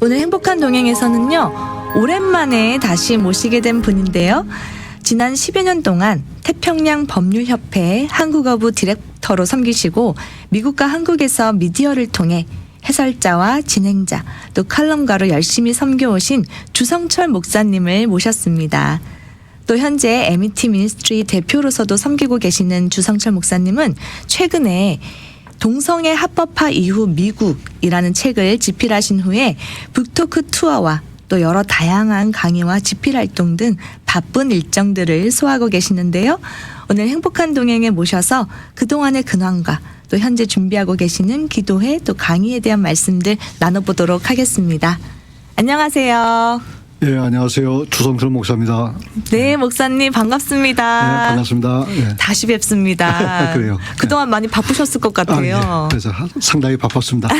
오늘 행복한 동행에서는요, 오랜만에 다시 모시게 된 분인데요. 지난 10여 년 동안 태평양 법률협회 한국어부 디렉터로 섬기시고 미국과 한국에서 미디어를 통해 해설자와 진행자 또 칼럼가로 열심히 섬겨오신 주성철 목사님을 모셨습니다. 또 현재 MET 미니스트리 대표로서도 섬기고 계시는 주성철 목사님은 최근에 동성애 합법화 이후 미국이라는 책을 집필하신 후에 북토크 투어와 또 여러 다양한 강의와 집필 활동 등 바쁜 일정들을 소화하고 계시는데요. 오늘 행복한 동행에 모셔서 그동안의 근황과 또 현재 준비하고 계시는 기도회 또 강의에 대한 말씀들 나눠보도록 하겠습니다. 안녕하세요. 예, 안녕하세요. 주성철 목사입니다. 네, 목사님 반갑습니다. 네, 반갑습니다. 예. 다시 뵙습니다. 그래요. 그동안 많이 바쁘셨을 것 같아요. 예. 그래서 상당히 바빴습니다.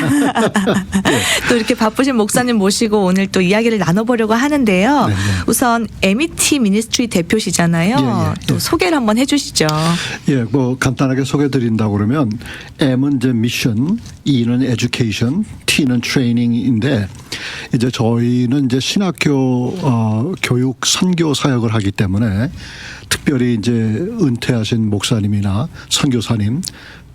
또 이렇게 바쁘신 목사님 모시고 오늘 또 이야기를 나눠보려고 하는데요. 네, 네. 우선 MET 미니스트리 대표시잖아요. 예, 예, 또 예. 소개를 한번 해주시죠. 예, 뭐 간단하게 소개드린다고 그러면 M은 이제 미션, E는 에듀케이션, T는 트레이닝인데 이제 저희는 이제 신학교 교육 선교 사역을 하기 때문에 특별히 이제 은퇴하신 목사님이나 선교사님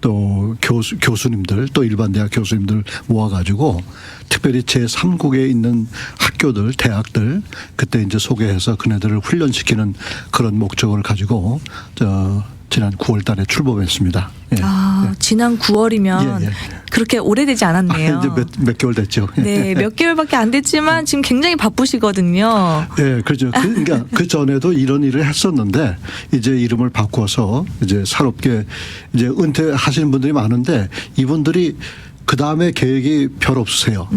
또 교수님들 또 일반 대학 교수님들 모아가지고 특별히 제3국에 있는 학교들 대학들 그때 이제 소개해서 그네들을 훈련시키는 그런 목적을 가지고 지난 9월 달에 출범했습니다. 예. 지난 9월이면 예, 예. 그렇게 오래되지 않았네요. 이제 몇 개월 됐죠. 네, 몇 개월밖에 안 됐지만 지금 굉장히 바쁘시거든요. 예, 그렇죠. 그러니까 그 전에도 이런 일을 했었는데 이제 이름을 바꿔서 이제 새롭게 이제 은퇴하시는 분들이 많은데 이분들이 그 다음에 계획이 별 없으세요.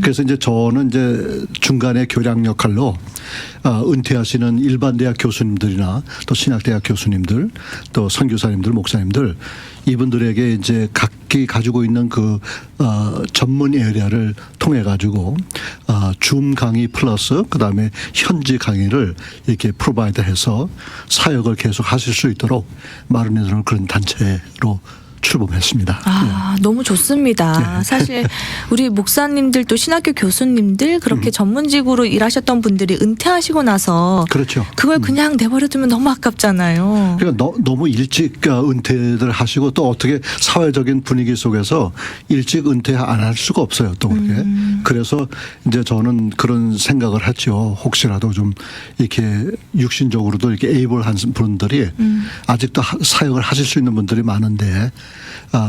그래서 이제 저는 이제 중간에 교량 역할로 은퇴하시는 일반 대학 교수님들이나 또 신학대학 교수님들 또 선교사님들 목사님들 이분들에게 이제 각기 가지고 있는 그 전문 에리아를 통해 가지고 줌 강의 플러스 그다음에 현지 강의를 이렇게 프로바이드해서 사역을 계속 하실 수 있도록 마련해 주는 그런 단체로 출범했습니다. 너무 좋습니다. 사실 우리 목사님들도 신학교 교수님들 그렇게 전문직으로 일하셨던 분들이 은퇴하시고 나서 그렇죠. 그걸 그냥 내버려두면 너무 아깝잖아요. 그러니까 너무 일찍 은퇴를 하시고 또 어떻게 사회적인 분위기 속에서 일찍 은퇴 안 할 수가 없어요. 또 그렇게. 그래서 이제 저는 그런 생각을 했죠. 혹시라도 좀 이렇게 육신적으로도 이렇게 에이블한 분들이 아직도 사역을 하실 수 있는 분들이 많은데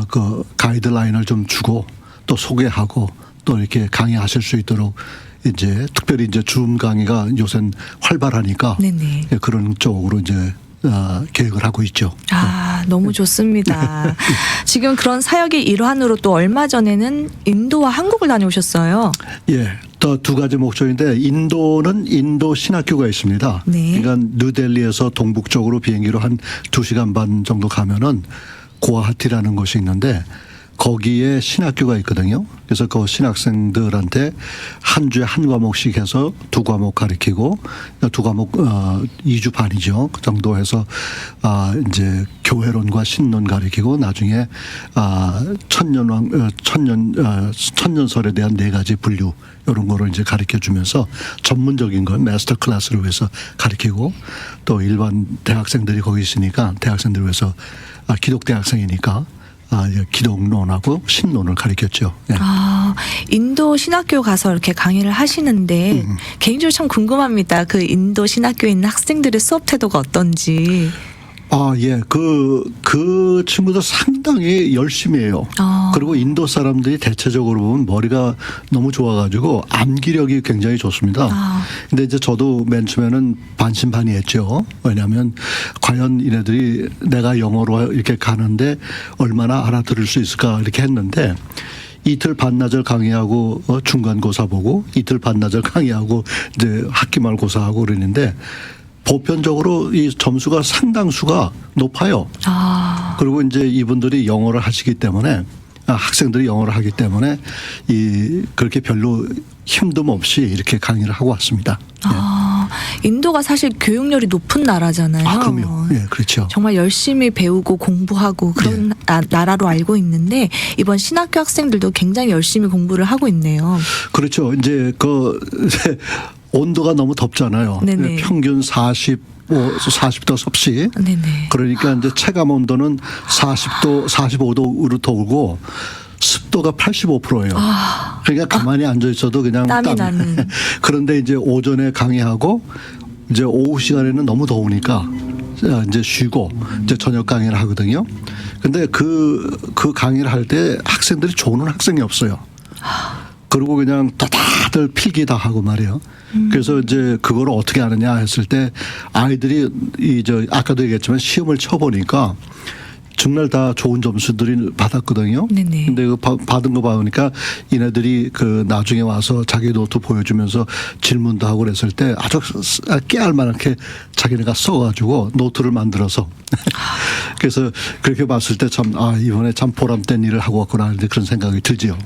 그 가이드라인을 좀 주고 또 소개하고 또 이렇게 강의하실 수 있도록 이제 특별히 이제 줌 강의가 요새는 활발하니까 네네. 그런 쪽으로 이제 계획을 하고 있죠. 너무 좋습니다. 지금 그런 사역의 일환으로 또 얼마 전에는 인도와 한국을 다녀오셨어요. 예. 또 두 가지 목적인데 인도는 인도 신학교가 있습니다. 네. 그러니까 뉴델리에서 동북쪽으로 비행기로 한 2시간 반 정도 가면은 고아하티라는 곳이 있는데 거기에 신학교가 있거든요. 그래서 그 신학생들한테 한 주에 한 과목씩 해서 두 과목 가르치고 두 과목 2주 반이죠. 그 정도 해서 이제 교회론과 신론 가르치고 나중에 천년설에 대한 네 가지 분류 이런 거를 이제 가르쳐 주면서 전문적인 건 마스터 클래스로 해서 가르치고 또 일반 대학생들이 거기 있으니까 대학생들을 위해서 기독대학생이니까 기독론하고 신론을 가르쳤죠. 예. 인도 신학교 가서 이렇게 강의를 하시는데 개인적으로 참 궁금합니다. 그 인도 신학교에 있는 학생들의 수업 태도가 어떤지. 예. 그 친구들 상당히 열심히 해요. 그리고 인도 사람들이 대체적으로 보면 머리가 너무 좋아가지고 암기력이 굉장히 좋습니다. 근데 이제 저도 맨 처음에는 반신반의했죠. 왜냐하면 과연 이네들이 내가 영어로 이렇게 가는데 얼마나 알아들을 수 있을까 이렇게 했는데 이틀 반나절 강의하고 중간고사 보고 이틀 반나절 강의하고 이제 학기말 고사하고 그러는데 보편적으로 이 점수가 상당수가 높아요. 그리고 이제 이분들이 영어를 하시기 때문에 학생들이 영어를 하기 때문에 그렇게 별로 힘듦 없이 이렇게 강의를 하고 왔습니다. 인도가 사실 교육열이 높은 나라잖아요. 아, 그럼요. 예, 그렇죠. 정말 열심히 배우고 공부하고 그런 나라로 알고 있는데 이번 신학교 학생들도 굉장히 열심히 공부를 하고 있네요. 그렇죠. 이제 온도가 너무 덥잖아요. 네네. 평균 40도 섭씨. 네네. 그러니까 이제 체감 온도는 40도, 45도로 돌고 습도가 85%예요. 그러니까 가만히 앉아 있어도 그냥 땀이 나는. 그런데 이제 오전에 강의하고 이제 오후 시간에는 너무 더우니까 이제 쉬고 이제 저녁 강의를 하거든요. 근데 그 강의를 할 때 학생들이 조는 학생이 없어요. 그리고 그냥 다들 필기 다 하고 말이에요. 그래서 이제 그걸 어떻게 하느냐 했을 때 아이들이 아까도 얘기했지만 시험을 쳐보니까 정말 다 좋은 점수들이 받았거든요. 네네. 근데 그 받은 거 봐보니까 이네들이 그 나중에 와서 자기 노트 보여주면서 질문도 하고 그랬을 때 아주 깨알만하게 자기네가 써가지고 노트를 만들어서 그래서 그렇게 봤을 때 참 이번에 참 보람된 일을 하고 왔구나 하는데 그런 생각이 들지요.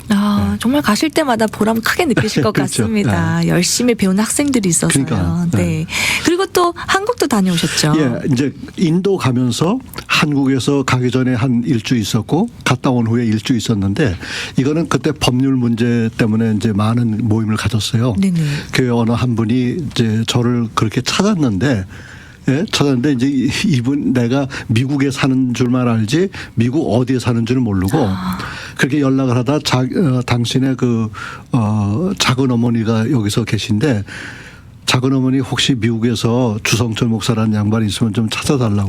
정말 가실 때마다 보람 크게 느끼실 것 그렇죠. 같습니다. 열심히 배운 학생들이 있어서요. 그러니까, 네. 그리고 또 한국도 다녀오셨죠. 예, 이제 인도 가면서 한국에서 가기 전에 한 일주 있었고 갔다 온 후에 일주 있었는데 이거는 그때 법률 문제 때문에 이제 많은 모임을 가졌어요. 네네. 그 어느 한 분이 이제 저를 그렇게 찾았는데 이제 이분 내가 미국에 사는 줄만 알지 미국 어디에 사는 줄을 모르고 그렇게 연락을 하다 당신의 작은 어머니가 여기서 계신데 작은 어머니 혹시 미국에서 주성철 목사라는 양반이 있으면 좀 찾아달라고.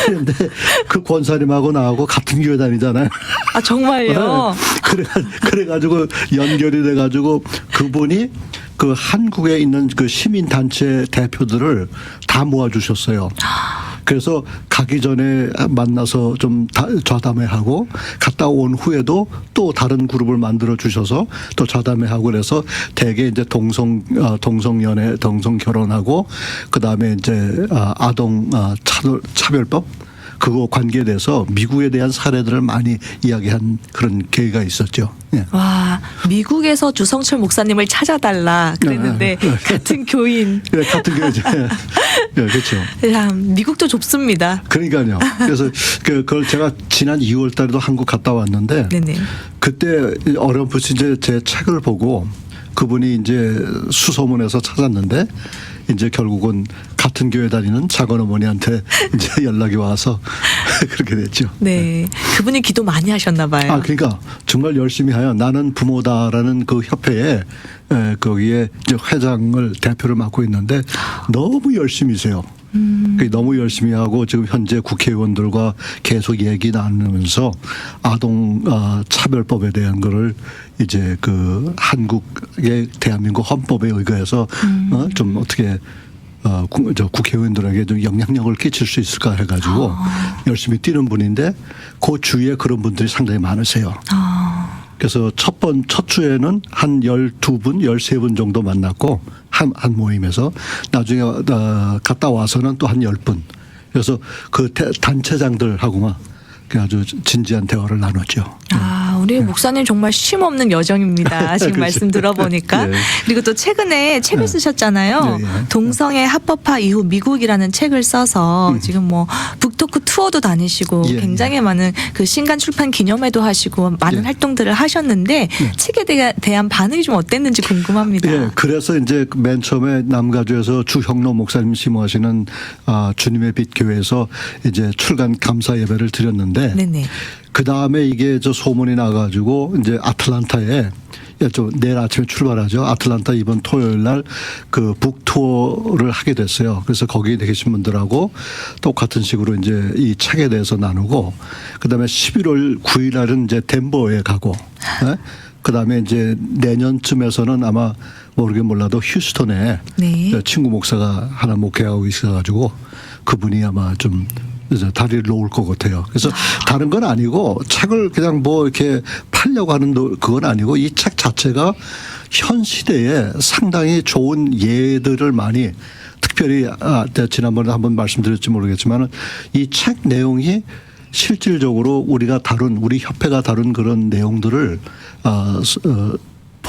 그런데 그 권사님하고 나하고 같은 교회 다니잖아요. 아, 정말요? 그래가지고 연결이 돼가지고 그분이 그 한국에 있는 그 시민단체 대표들을 다 모아주셨어요. 그래서 가기 전에 만나서 좀 좌담회하고 갔다 온 후에도 또 다른 그룹을 만들어 주셔서 또 좌담회하고 그래서 대개 이제 동성연애, 동성결혼하고 그 다음에 이제 아동 차별법 그거 관계에 대해서 미국에 대한 사례들을 많이 이야기한 그런 계기가 있었죠. 예. 와, 미국에서 주성철 목사님을 찾아달라 그랬는데 같은 교인. 네, 같은 교회죠. 네, 그렇죠. 참 미국도 좁습니다. 그러니까요. 그래서 그걸 제가 지난 2월 달에도 한국 갔다 왔는데 네네. 그때 어렴풋이 이제 제 책을 보고 그분이 이제 수소문해서 찾았는데 이제 결국은 같은 교회 다니는 작은 어머니한테 이제 연락이 와서 그렇게 됐죠. 네. 그분이 기도 많이 하셨나 봐요. 그러니까 정말 열심히 하여 나는 부모다라는 그 협회에 거기에 이제 회장을 대표를 맡고 있는데 너무 열심히세요. 너무 열심히 하고 지금 현재 국회의원들과 계속 얘기 나누면서 아동 차별법에 대한 거를 이제 그 한국의 대한민국 헌법에 의거해서 좀 어떻게 국회의원들에게 좀 영향력을 끼칠 수 있을까 해가지고 열심히 뛰는 분인데 그 주위에 그런 분들이 상당히 많으세요. 그래서 첫 주에는 한 12분, 13분 정도 만났고 한 모임에서 나중에 갔다 와서는 또 한 10분. 그래서 그 단체장들하고만 아주 진지한 대화를 나눴죠. 우리 목사님 정말 쉼 없는 여정입니다. 지금 그렇죠. 말씀 들어보니까. 네. 그리고 또 최근에 책을 쓰셨잖아요. 네, 네. 동성애 합법화 이후 미국이라는 책을 써서 지금 뭐 북토크 투어도 다니시고 예, 굉장히 많은 그 신간 출판 기념회도 하시고 많은 예. 활동들을 하셨는데 책에 대한 반응이 좀 어땠는지 궁금합니다. 예, 그래서 이제 맨 처음에 남가주에서 주형로 목사님 심호하시는 주님의 빛 교회에서 이제 출간 감사 예배를 드렸는데 네네. 그 다음에 이게 소문이 나가지고 이제 아틀란타에 내일 아침에 출발하죠. 아틀란타 이번 토요일 날 그 북투어를 하게 됐어요. 그래서 거기에 계신 분들하고 똑같은 식으로 이제 이 책에 대해서 나누고 그다음에 11월 9일 날은 이제 덴버에 가고 그다음에 이제 내년쯤에서는 아마 모르긴 몰라도 휴스턴에 네. 친구 목사가 하나 목회하고 있어가지고 그분이 아마 좀 다리를 놓을 것 같아요. 그래서 다른 건 아니고 책을 그냥 뭐 이렇게 팔려고 하는 그건 아니고 이 책 자체가 현 시대에 상당히 좋은 예들을 많이 특별히 지난번에 한번 말씀드렸지 모르겠지만 이 책 내용이 실질적으로 우리 협회가 다룬 그런 내용들을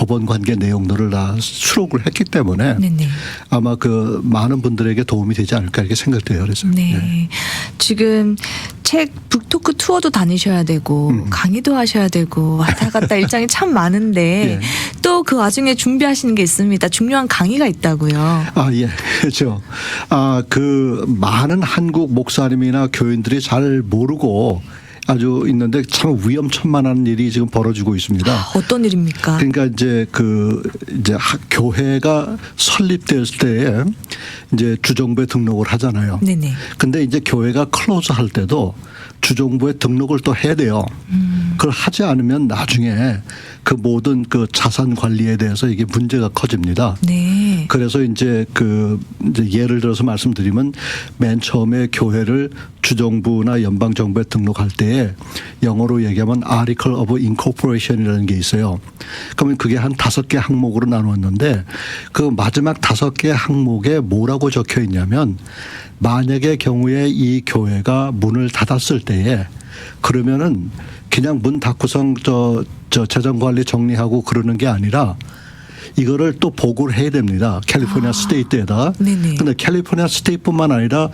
법원 관계 내용들을 다 수록을 했기 때문에 네네. 아마 그 많은 분들에게 도움이 되지 않을까 이렇게 생각돼요. 그래서 네. 네. 지금 책 북토크 투어도 다니셔야 되고 강의도 하셔야 되고 왔다 갔다 일정이 참 많은데 예. 또 그 와중에 준비하시는 게 있습니다. 중요한 강의가 있다고요. 아, 예. 그렇죠. 그 많은 한국 목사님이나 교인들이 잘 모르고 아주 있는데 참 위험천만한 일이 지금 벌어지고 있습니다. 어떤 일입니까? 그러니까 이제 교회가 설립됐을 때에 이제 주정부에 등록을 하잖아요. 네네. 근데 이제 교회가 클로즈 할 때도 주정부에 등록을 또 해야 돼요. 그걸 하지 않으면 나중에 그 모든 그 자산 관리에 대해서 이게 문제가 커집니다. 네. 그래서 이제 이제 예를 들어서 말씀드리면 맨 처음에 교회를 주정부나 연방 정부에 등록할 때에 영어로 얘기하면 Article of Incorporation이라는 게 있어요. 그러면 그게 한 5개 항목으로 나누었는데 그 마지막 5개 항목에 뭐라고 적혀 있냐면 만약의 경우에 이 교회가 문을 닫았을 때에 그러면은 그냥 문 닫고선 저 재정 관리 정리하고 그러는 게 아니라 이거를 또 보고를 해야 됩니다. 캘리포니아 스테이트에다. 네네. 근데 캘리포니아 스테이트뿐만 아니라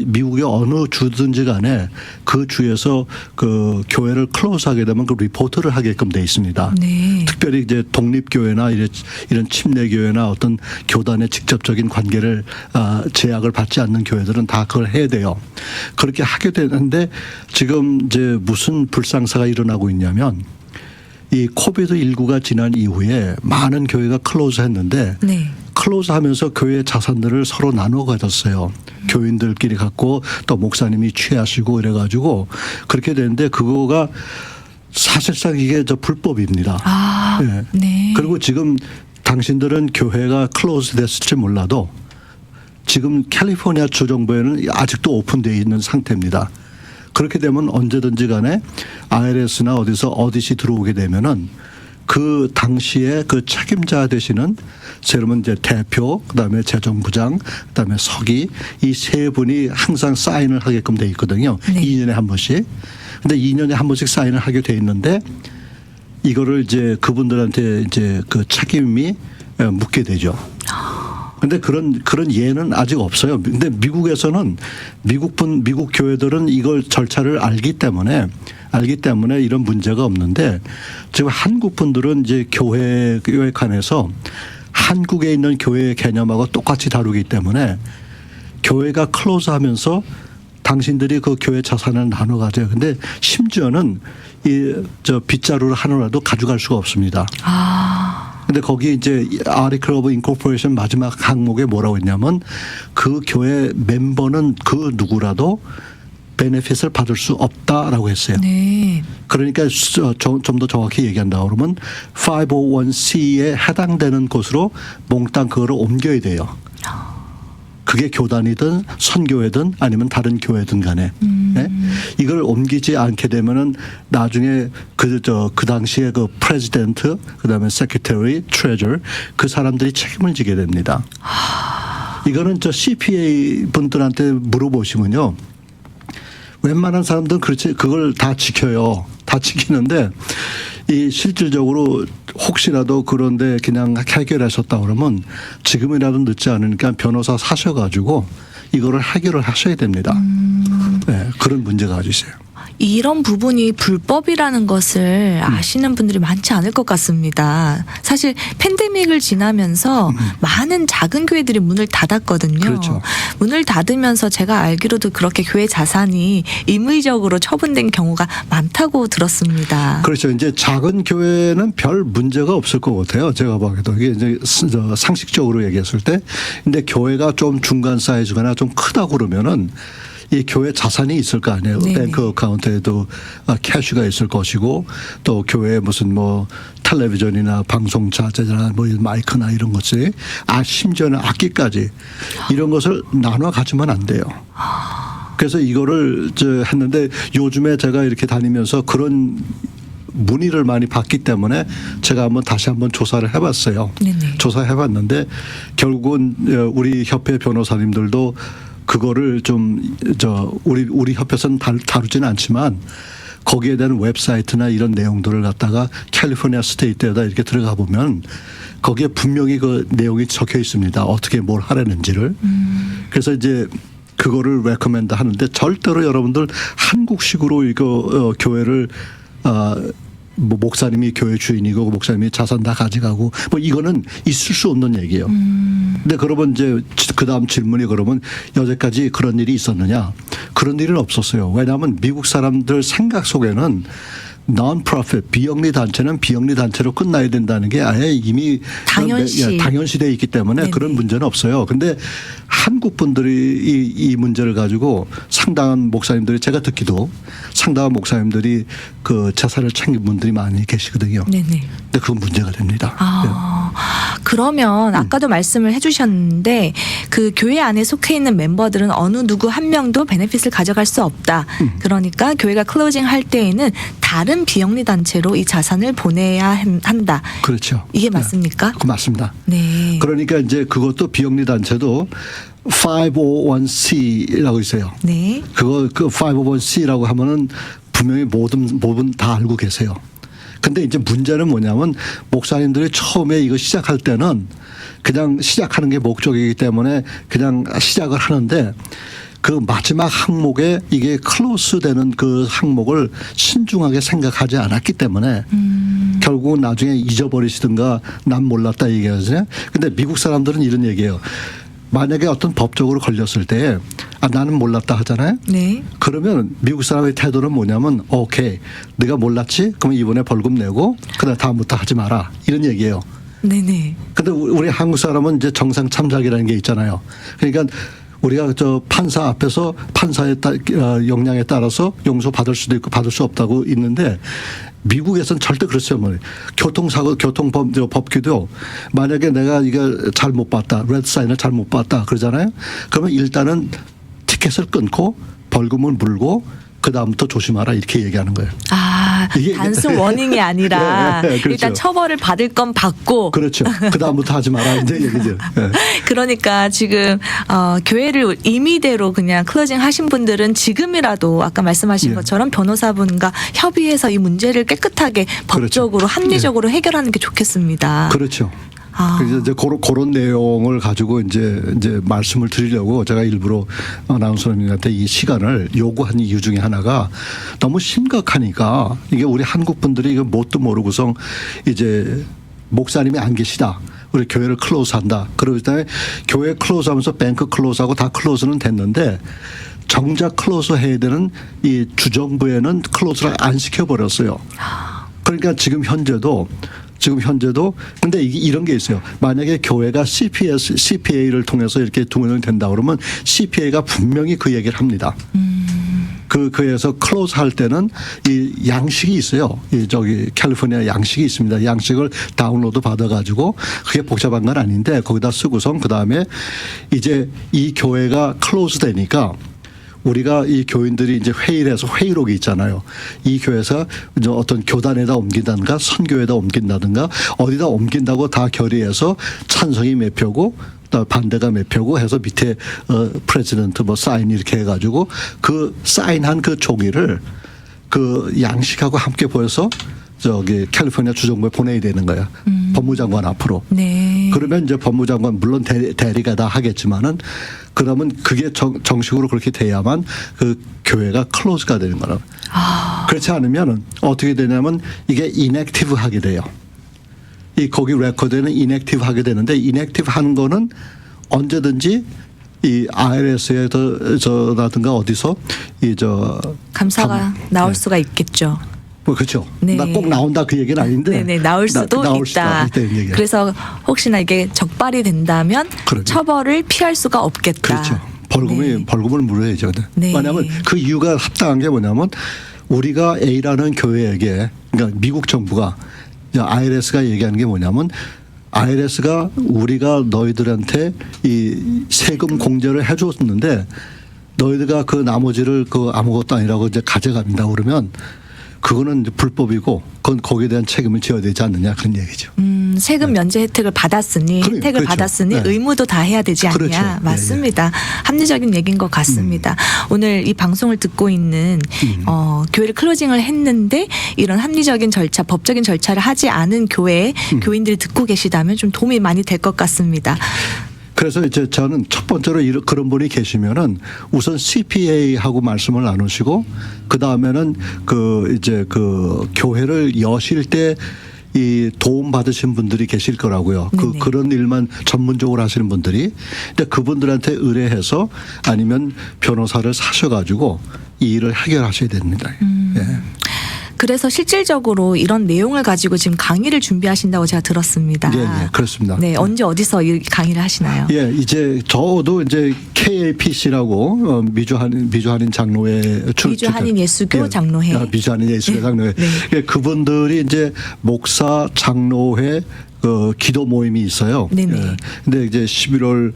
미국의 어느 주든지 간에 그 주에서 그 교회를 클로즈하게 되면 그 리포트를 하게끔 돼 있습니다. 네. 특별히 이제 독립교회나 이런 침례교회나 어떤 교단의 직접적인 관계를 제약을 받지 않는 교회들은 다 그걸 해야 돼요. 그렇게 하게 되는데 지금 이제 무슨 불상사가 일어나고 있냐면 이 코비드19가 지난 이후에 많은 교회가 클로즈 했는데 네. 클로즈 하면서 교회 자산들을 서로 나눠 가졌어요. 교인들끼리 갖고 또 목사님이 취하시고 이래가지고 그렇게 되는데 그거가 사실상 이게 불법입니다. 아, 예. 네. 그리고 지금 당신들은 교회가 클로즈 됐을지 몰라도 지금 캘리포니아 주정부에는 아직도 오픈되어 있는 상태입니다. 그렇게 되면 언제든지 간에 IRS나 어디서 어디시 들어오게 되면은 그 당시에 그 책임자 되시는 제르면 이제 대표, 그다음에 재정부장, 그다음에 서기 이 세 분이 항상 사인을 하게끔 돼 있거든요. 네. 2년에 한 번씩. 근데 2년에 한 번씩 사인을 하게 돼 있는데 이거를 이제 그분들한테 이제 그 책임이 묻게 되죠. 근데 그런 예는 아직 없어요. 근데 미국에서는 미국 교회들은 이걸 절차를 알기 때문에 이런 문제가 없는데 지금 한국 분들은 이제 교회에 관해서 한국에 있는 교회의 개념하고 똑같이 다루기 때문에 교회가 클로즈하면서 당신들이 그 교회 자산을 나눠 가져요. 근데 심지어는 빗자루를 하나라도 가져갈 수가 없습니다. 근데 거기 이제 Article of Incorporation 마지막 항목에 뭐라고 했냐면 그 교회 멤버는 그 누구라도 베네핏을 받을 수 없다라고 했어요. 네. 그러니까 좀 더 정확히 얘기한다 그러면 501c에 해당되는 곳으로 몽땅 그거를 옮겨야 돼요. 그게 교단이든 선교회든 아니면 다른 교회든 간에 네? 이걸 옮기지 않게 되면은 나중에 그 당시에 그 프레지던트 그다음에 세크레터리 트레저러 그 사람들이 책임을 지게 됩니다. 이거는 CPA 분들한테 물어보시면요. 웬만한 사람들은 그렇지 그걸 다 지켜요. 다 지키는데 이 실질적으로 혹시라도 그런데 그냥 해결하셨다 그러면 지금이라도 늦지 않으니까 변호사 사셔가지고 이거를 해결을 하셔야 됩니다. 네, 그런 문제가 아주 있어요. 이런 부분이 불법이라는 것을 아시는 분들이 많지 않을 것 같습니다. 사실 팬데믹을 지나면서 많은 작은 교회들이 문을 닫았거든요. 그렇죠. 문을 닫으면서 제가 알기로도 그렇게 교회 자산이 임의적으로 처분된 경우가 많다고 들었습니다. 그렇죠. 이제 작은 교회는 별 문제가 없을 것 같아요. 제가 보기에도 이게 이제 상식적으로 얘기했을 때, 근데 교회가 좀 중간 사이즈거나 좀 크다 그러면은. 이 교회 자산이 있을 거 아니에요. 네네. 뱅크 어카운트에도 캐시가 있을 것이고 또 교회에 무슨 텔레비전이나 방송 자재나 마이크나 이런 것이 심지어는 악기까지 이런 것을 나눠 가지면 안 돼요. 그래서 이거를 했는데 요즘에 제가 이렇게 다니면서 그런 문의를 많이 받기 때문에 제가 다시 한번 조사를 해봤어요. 네네. 조사해봤는데 결국은 우리 협회 변호사님들도 그거를 좀 우리 협회에서는 다루지는 않지만 거기에 대한 웹사이트나 이런 내용들을 갖다가 캘리포니아 스테이트에다 이렇게 들어가 보면 거기에 분명히 그 내용이 적혀 있습니다. 어떻게 뭘 하라는지를. 그래서 이제 그거를 레커멘드 하는데 절대로 여러분들 한국식으로 이거 교회를 뭐 목사님이 교회 주인이고 목사님이 자산 다 가져가고 뭐 이거는 있을 수 없는 얘기예요. 근데 그러면 이제 그다음 질문이 그러면 여태까지 그런 일이 있었느냐? 그런 일은 없었어요. 왜냐하면 미국 사람들 생각 속에는 non-profit 비영리 단체는 비영리 단체로 끝나야 된다는 게 아예 이미 당연시되어 있기 때문에 네네. 그런 문제는 없어요. 근데 한국 분들이 이 문제를 가지고 상당한 목사님들이 제가 듣기도 상당한 목사님들이 그 자살을 챙긴 분들이 많이 계시거든요. 네네. 근데 그건 문제가 됩니다. 그러면 아까도 말씀을 해주셨는데 그 교회 안에 속해 있는 멤버들은 어느 누구 한 명도 베네핏을 가져갈 수 없다. 그러니까 교회가 클로징 할 때에는 다른 비영리 단체로 이 자산을 보내야 한다. 그렇죠. 이게 맞습니까? 그 맞습니다. 네. 그러니까 이제 그것도 비영리 단체도 501c라고 있어요. 네. 그 501c라고 하면은 분명히 모든 다 알고 계세요. 근데 이제 문제는 뭐냐면 목사님들이 처음에 이거 시작할 때는 그냥 시작하는 게 목적이기 때문에 그냥 시작을 하는데 그 마지막 항목에 이게 클로스 되는 그 항목을 신중하게 생각하지 않았기 때문에 결국은 나중에 잊어버리시든가 난 몰랐다 얘기하잖아요. 근데 미국 사람들은 이런 얘기예요. 만약에 어떤 법적으로 걸렸을 때 나는 몰랐다 하잖아요. 네. 그러면 미국 사람의 태도는 뭐냐면 오케이 네가 몰랐지? 그러면 이번에 벌금 내고 그다음 다음부터 하지 마라 이런 얘기예요. 네네. 근데 우리 한국 사람은 이제 정상 참작이라는 게 있잖아요. 그러니까 우리가 저 판사 앞에서 판사의 역량에 따라서 용서 받을 수도 있고 받을 수 없다고 있는데 미국에서는 절대 그렇지 않아요. 교통사고 교통법규도 만약에 내가 이거 잘못 봤다, 레드 사인을 잘못 봤다 그러잖아요. 그러면 일단은 티켓을 끊고 벌금을 물고 그 다음부터 조심하라 이렇게 얘기하는 거예요. 단순 워닝이 아니라 네, 그렇죠. 일단 처벌을 받을 건 받고. 그렇죠. 그 다음부터 하지 마라 이제 얘기죠. 네. 그러니까 지금 교회를 임의대로 그냥 클로징 하신 분들은 지금이라도 아까 말씀하신 예. 것처럼 변호사분과 협의해서 이 문제를 깨끗하게 법적으로 합리적으로 해결하는 게 좋겠습니다. 그렇죠. 그래서 이제 그런 내용을 가지고 이제 말씀을 드리려고 제가 일부러 아나운서님한테 이 시간을 요구한 이유 중에 하나가 너무 심각하니까 이게 우리 한국 분들이 이거 뭣도 모르고서 이제 목사님이 안 계시다. 우리 교회를 클로즈한다. 그러기 때문에 교회 클로즈하면서 뱅크 클로즈하고 다 클로즈는 됐는데 정작 클로즈 해야 되는 이 주정부에는 클로즈를 안 시켜버렸어요. 그러니까 지금 현재도 근데 이런 게 있어요. 만약에 교회가 CPA를 통해서 이렇게 동원이 된다 그러면 CPA가 분명히 그 얘기를 합니다. 그에서 클로즈 할 때는 이 양식이 있어요. 이 저기 캘리포니아 양식이 있습니다. 양식을 다운로드 받아가지고 그게 복잡한 건 아닌데 거기다 쓰고선 그 다음에 이제 이 교회가 클로즈 되니까 우리가 이 교인들이 이제 회의를 해서 회의록이 있잖아요. 이 교회에서 이제 어떤 교단에다 옮긴다든가 선교에다 옮긴다든가 어디다 옮긴다고 다 결의해서 찬성이 몇 표고 반대가 몇 표고 해서 밑에 프레지던트 뭐 사인 이렇게 해가지고 그 사인한 그 종이를 그 양식하고 함께 보여서 저기 캘리포니아 주정부에 보내야 되는 거야. 법무장관 앞으로. 네. 그러면 이제 법무장관 물론 대리가 다 하겠지만은 그러면 그게 정식으로 그렇게 돼야만 그 교회가 클로즈가 되는 거라. 그렇지 않으면은 어떻게 되냐면 이게 인액티브 하게 돼요. 이 거기 레코드에는 인액티브 하게 되는데 인액티브 하는 거는 언제든지 이 IRS에서라든가 어디서 감사가 나올 수가 있겠죠. 뭐 그렇죠. 네. 나 꼭 나온다 그 얘기는 아닌데. 네네 나올 수도 있다. 그래서 혹시나 이게 적발이 된다면 처벌을 피할 수가 없겠다. 그렇죠. 벌금을 물어야죠. 네. 왜냐하면 그 이유가 합당한 게 뭐냐면 우리가 A라는 교회에게 그러니까 미국 정부가 IRS가 얘기하는 게 뭐냐면 IRS가 우리가 너희들한테 이 세금 공제를 해줬는데 너희들가 그 나머지를 그 아무것도 아니라고 이제 가져간다 그러면 그거는 이제 불법이고 그건 거기에 대한 책임을 져야 되지 않느냐 그런 얘기죠. 세금 면제 혜택을 받았으니 혜택을 그렇죠. 받았으니 네. 의무도 다 해야 되지 않냐. 그렇죠. 맞습니다. 합리적인 얘기인 것 같습니다. 오늘 이 방송을 듣고 있는 교회를 클로징을 했는데 이런 합리적인 절차, 법적인 절차를 하지 않은 교회 교인들이 듣고 계시다면 좀 도움이 많이 될 것 같습니다. 그래서 이제 저는 첫 번째로 그런 분이 계시면은 우선 CPA하고 말씀을 나누시고 그 다음에는 이제 교회를 여실 때 이 도움 받으신 분들이 계실 거라고요. 네네. 그런 일만 전문적으로 하시는 분들이. 근데 그분들한테 의뢰해서 아니면 변호사를 사셔가지고 이 일을 해결하셔야 됩니다. 예. 그래서 실질적으로 이런 내용을 가지고 지금 강의를 준비하신다고 제가 들었습니다. 예, 예, 그렇습니다. 네, 언제 어디서 이 강의를 하시나요? 예, 이제 저도 이제 KAPC라고 미주한인 장로회 미주한인 예수교 장로회. 미주한인 예수교 장로회. 네. 예, 그분들이 이제 목사 장로회 기도 모임이 있어요. 네네. 예, 근데 이제 11월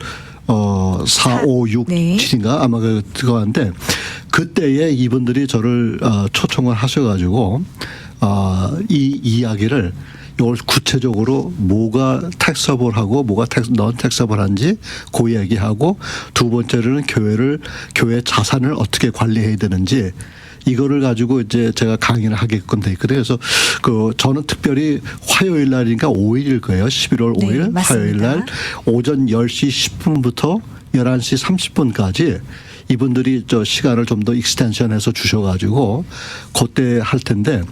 4, 5, 6, 네. 7인가 아마 그거한데 그때에 이분들이 저를 초청을 하셔가지고 이 이야기를 이걸 구체적으로 뭐가 텍서블하고 뭐가 넌 텍서블한지 그 얘기하고 두 번째로는 교회 자산을 어떻게 관리해야 되는지 이거를 가지고 이제 제가 강의를 하게끔 돼 있거든요. 그래서 저는 특별히 화요일 날이니까 5일일 거예요. 11월 5일 네, 맞습니다. 화요일 날 오전 10시 10분부터 11시 30분까지 이분들이 저 시간을 좀 더 익스텐션해서 주셔가지고 그때 할 텐데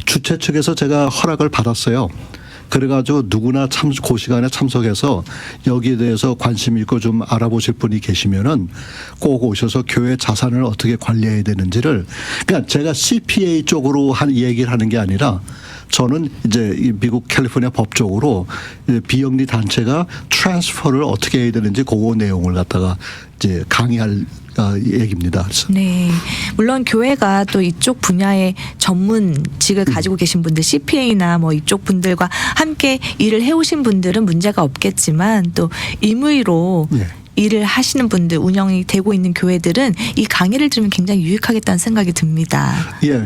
주최 측에서 제가 허락을 받았어요. 그래가지고 누구나 그 시간에 참석해서 여기에 대해서 관심 있고 좀 알아보실 분이 계시면은 꼭 오셔서 교회 자산을 어떻게 관리해야 되는지를 그러니까 제가 CPA 쪽으로 얘기를 하는 게 아니라 저는 이제 이 미국 캘리포니아 법적으로 비영리 단체가 트랜스퍼를 어떻게 해야 되는지 그 내용을 갖다가 이제 강의할 얘기입니다. 그래서. 네. 물론 교회가 또 이쪽 분야의 전문직을 가지고 계신 분들 CPA나 뭐 이쪽 분들과 함께 일을 해오신 분들은 문제가 없겠지만 또 임의로 예. 일을 하시는 분들 운영이 되고 있는 교회들은 이 강의를 들으면 굉장히 유익하겠다는 생각이 듭니다. 예,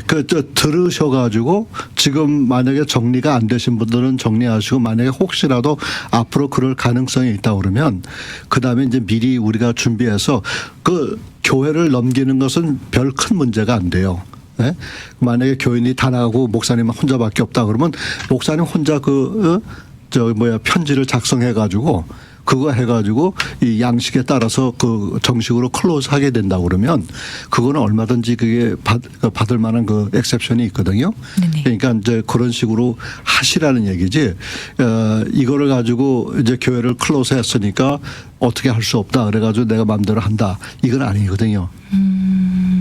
들으셔가지고 지금 만약에 정리가 안 되신 분들은 정리하시고 만약에 혹시라도 앞으로 그럴 가능성이 있다 그러면 그 다음에 이제 미리 우리가 준비해서 교회를 넘기는 것은 별 큰 문제가 안 돼요. 예? 만약에 교인이 다 나가고 목사님 혼자밖에 없다 그러면 목사님 혼자 편지를 작성해가지고 그거 해가지고 이 양식에 따라서 정식으로 클로즈 하게 된다 그러면 그거는 얼마든지 그게 받을 만한 엑셉션이 있거든요. 네네. 그러니까 이제 그런 식으로 하시라는 얘기지. 이거를 가지고 이제 교회를 클로즈 했으니까 어떻게 할 수 없다. 그래가지고 내가 마음대로 한다. 이건 아니거든요.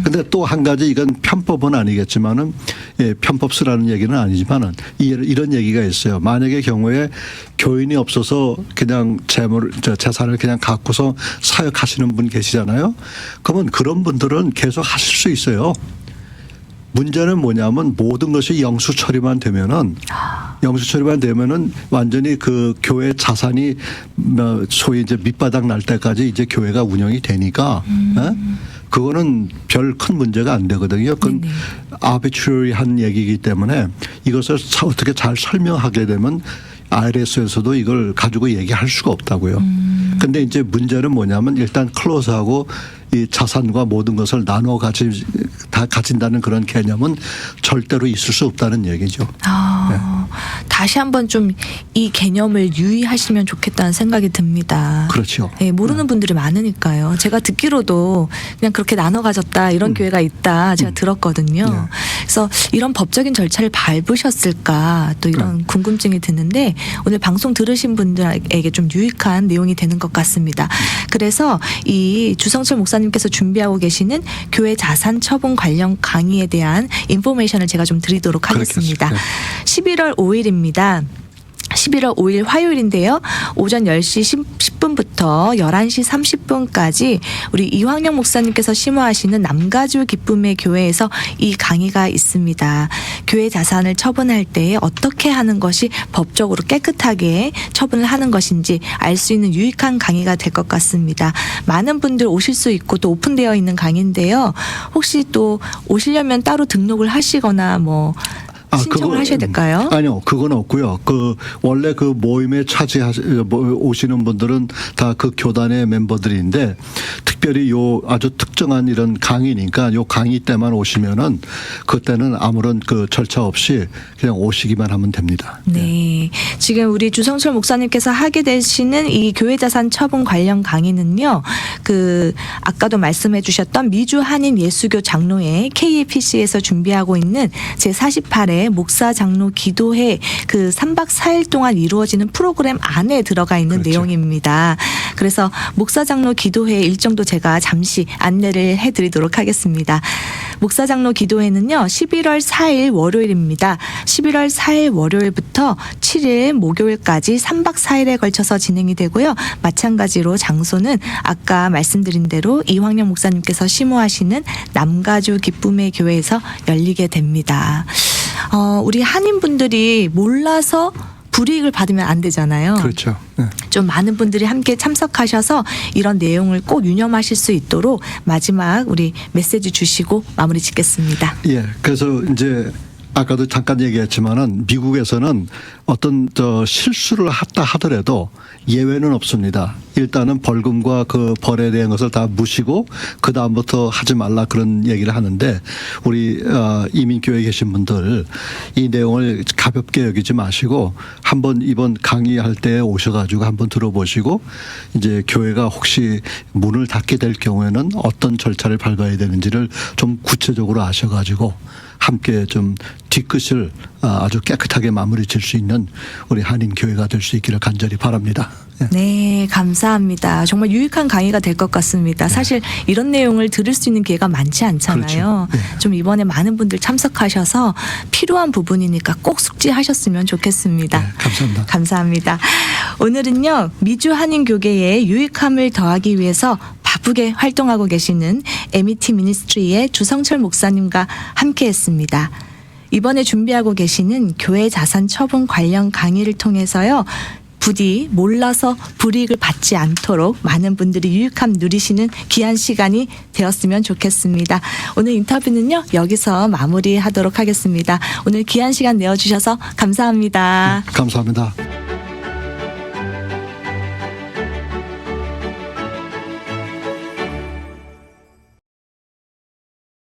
근데 또 한 가지 이건 편법은 아니겠지만은 편법 쓰라는 얘기는 아니지만은 이런 얘기가 있어요. 만약의 경우에 교인이 없어서 그냥 재산을 그냥 갖고서 사역하시는 분 계시잖아요. 그러면 그런 분들은 계속 하실 수 있어요. 문제는 뭐냐면 모든 것이 영수 처리만 되면은 완전히 그 교회 자산이 소위 이제 밑바닥 날 때까지 이제 교회가 운영이 되니까 그거는 별 큰 문제가 안 되거든요. 그건 arbitrary한 얘기이기 때문에 이것을 어떻게 잘 설명하게 되면 IRS에서도 이걸 가지고 얘기할 수가 없다고요. 근데 이제 문제는 뭐냐면 일단 클로즈하고 이 자산과 모든 것을 나눠 가진다는 그런 개념은 절대로 있을 수 없다는 얘기죠. 다시 한번 좀 이 개념을 유의하시면 좋겠다는 생각이 듭니다. 그렇죠. 네, 모르는 분들이 많으니까요. 제가 듣기로도 그냥 그렇게 나눠 가졌다 이런 교회가 있다 제가 들었거든요. 네. 그래서 이런 법적인 절차를 밟으셨을까 또 이런 궁금증이 드는데 오늘 방송 들으신 분들에게 좀 유익한 내용이 되는 것 같습니다. 그래서 이 주성철 목사님께서 준비하고 계시는 교회 자산 처분 관련 강의에 대한 인포메이션을 제가 좀 드리도록 하겠습니다. 네. 11월 5일입니다. 11월 5일 화요일인데요. 오전 10시 10분부터 11시 30분까지 우리 이황영 목사님께서 심호하시는 남가주 기쁨의 교회에서 이 강의가 있습니다. 교회 자산을 처분할 때 어떻게 하는 것이 법적으로 깨끗하게 처분을 하는 것인지 알 수 있는 유익한 강의가 될 것 같습니다. 많은 분들 오실 수 있고 또 오픈되어 있는 강의인데요. 혹시 또 오시려면 따로 등록을 하시거나 뭐 신청을 하셔야 될까요? 아니요, 그건 없고요. 원래 그 모임에 오시는 분들은 다 그 교단의 멤버들인데 특별히 요 아주 특정한 이런 강의니까 요 강의 때만 오시면은 그때는 아무런 그 절차 없이 그냥 오시기만 하면 됩니다. 네. 지금 우리 주성철 목사님께서 하게 되시는 이 교회 자산 처분 관련 강의는요. 아까도 말씀해 주셨던 미주 한인 예수교 장로회 KAPC에서 준비하고 있는 제48회 목사 장로 기도회 3박 4일 동안 이루어지는 프로그램 안에 들어가 있는 그렇죠. 내용입니다. 그래서 목사 장로 기도회 일정도 제가 잠시 안내를 해드리도록 하겠습니다. 목사 장로 기도회는요. 11월 4일 월요일입니다. 11월 4일 월요일부터 7일 목요일까지 3박 4일에 걸쳐서 진행이 되고요. 마찬가지로 장소는 아까 말씀드린 대로 이황영 목사님께서 심호하시는 남가주 기쁨의 교회에서 열리게 됩니다. 우리 한인분들이 몰라서 불이익을 받으면 안 되잖아요. 그렇죠. 네. 좀 많은 분들이 함께 참석하셔서 이런 내용을 꼭 유념하실 수 있도록 마지막 우리 메시지 주시고 마무리 짓겠습니다. 예. 그래서 이제 아까도 잠깐 얘기했지만은 미국에서는 어떤 실수를 했다 하더라도 예외는 없습니다. 일단은 벌금과 그 벌에 대한 것을 다 무시고 그 다음부터 하지 말라 그런 얘기를 하는데 우리 이민교회에 계신 분들 이 내용을 가볍게 여기지 마시고 한번 이번 강의할 때 오셔가지고 한번 들어보시고 이제 교회가 혹시 문을 닫게 될 경우에는 어떤 절차를 밟아야 되는지를 좀 구체적으로 아셔가지고 함께 좀 뒤끝을 아주 깨끗하게 마무리 질 수 있는 우리 한인 교회가 될 수 있기를 간절히 바랍니다. 네, 감사합니다. 정말 유익한 강의가 될 것 같습니다. 사실 이런 내용을 들을 수 있는 기회가 많지 않잖아요. 그렇죠. 네. 좀 이번에 많은 분들 참석하셔서 필요한 부분이니까 꼭 숙지하셨으면 좋겠습니다. 네, 감사합니다. 감사합니다. 오늘은요, 미주 한인교계의 유익함을 더하기 위해서 바쁘게 활동하고 계시는 MET 미니스트리의 주성철 목사님과 함께했습니다. 이번에 준비하고 계시는 교회 자산 처분 관련 강의를 통해서요. 부디 몰라서 불이익을 받지 않도록 많은 분들이 유익함 누리시는 귀한 시간이 되었으면 좋겠습니다. 오늘 인터뷰는요. 여기서 마무리하도록 하겠습니다. 오늘 귀한 시간 내어주셔서 감사합니다. 감사합니다.